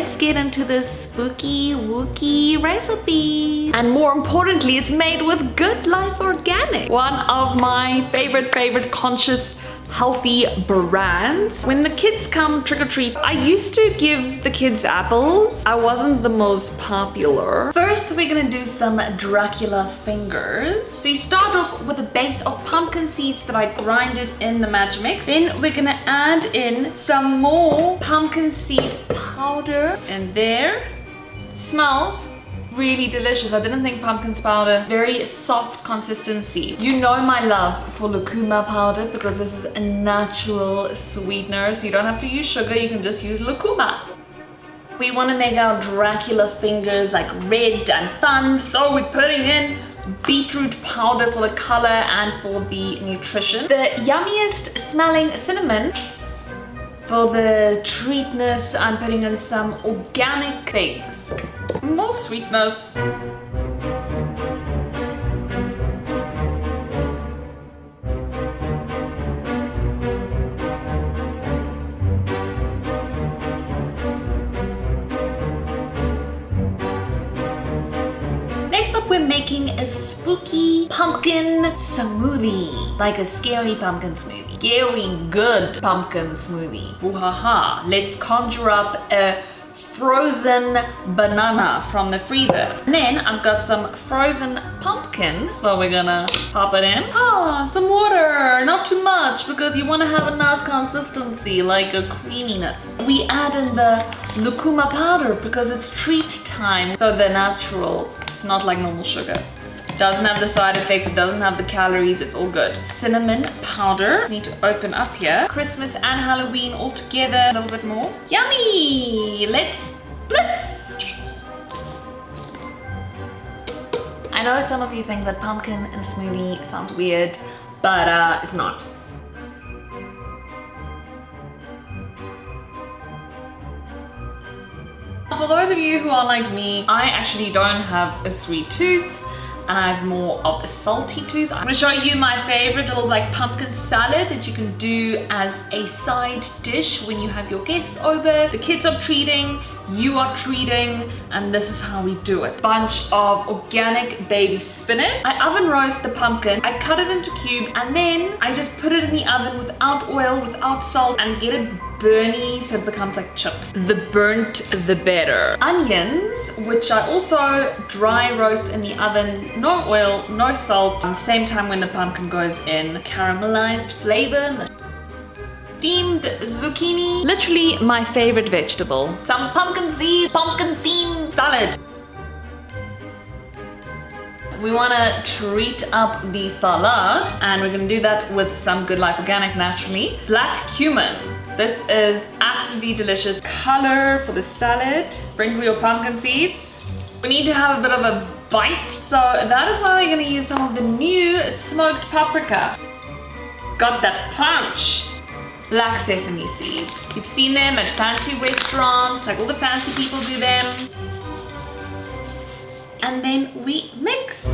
let's get into this spooky wookie recipe. And more importantly, it's made with Good Life Organic, one of my favorite conscious healthy brands. When the kids come trick-or-treat, I used to give the kids apples. I wasn't the most popular. First, we're gonna do some Dracula fingers. So you start off with a base of pumpkin seeds that I grinded in the Magic Mix. Then we're gonna add in some more pumpkin seed powder, and there. Smells really delicious. I didn't think pumpkin powder, very soft consistency. You know my love for lucuma powder because this is a natural sweetener, so you don't have to use sugar, you can just use lucuma. We want to make our Dracula fingers like red and fun, so we're putting in beetroot powder for the color and for the nutrition. The yummiest smelling cinnamon. For the treatness, I'm putting in some organic things. More sweetness. Next up, we're making a spooky pumpkin smoothie. Like a scary pumpkin smoothie. Scary good pumpkin smoothie. Boo-ha-ha. Let's conjure up a frozen banana from the freezer. And then I've got some frozen pumpkin, so we're gonna pop it in. Some water, not too much because you want to have a nice consistency, like a creaminess. We add in the lucuma powder because it's treat time, so they're natural. It's not like normal sugar. Doesn't have the side effects, it doesn't have the calories, it's all good. Cinnamon powder, need to open up here. Christmas and Halloween all together, a little bit more. Yummy! Let's blitz! I know some of you think that pumpkin and smoothie sounds weird, but it's not. For those of you who are like me, I actually don't have a sweet tooth. And I have more of a salty tooth. I'm gonna show you my favorite little like pumpkin salad that you can do as a side dish when you have your guests over. The kids are treating, you are treating, and this is how we do it. Bunch of organic baby spinach. I oven roast the pumpkin, I cut it into cubes, and then I just put it in the oven without oil, without salt, and get it burny so it becomes like chips. The burnt, the better. Onions, which I also dry roast in the oven, no oil, no salt. Same time when the pumpkin goes in. Caramelized flavor. Steamed zucchini, literally my favorite vegetable. Some pumpkin seeds, pumpkin themed salad. We want to treat up the salad, and we're going to do that with some Good Life Organic naturally. Black cumin. This is absolutely delicious. Color for the salad. Sprinkle your pumpkin seeds. We need to have a bit of a bite, so that is why we're going to use some of the new smoked paprika. Got that punch. Black sesame seeds. You've seen them at fancy restaurants, like all the fancy people do them. And then we mix.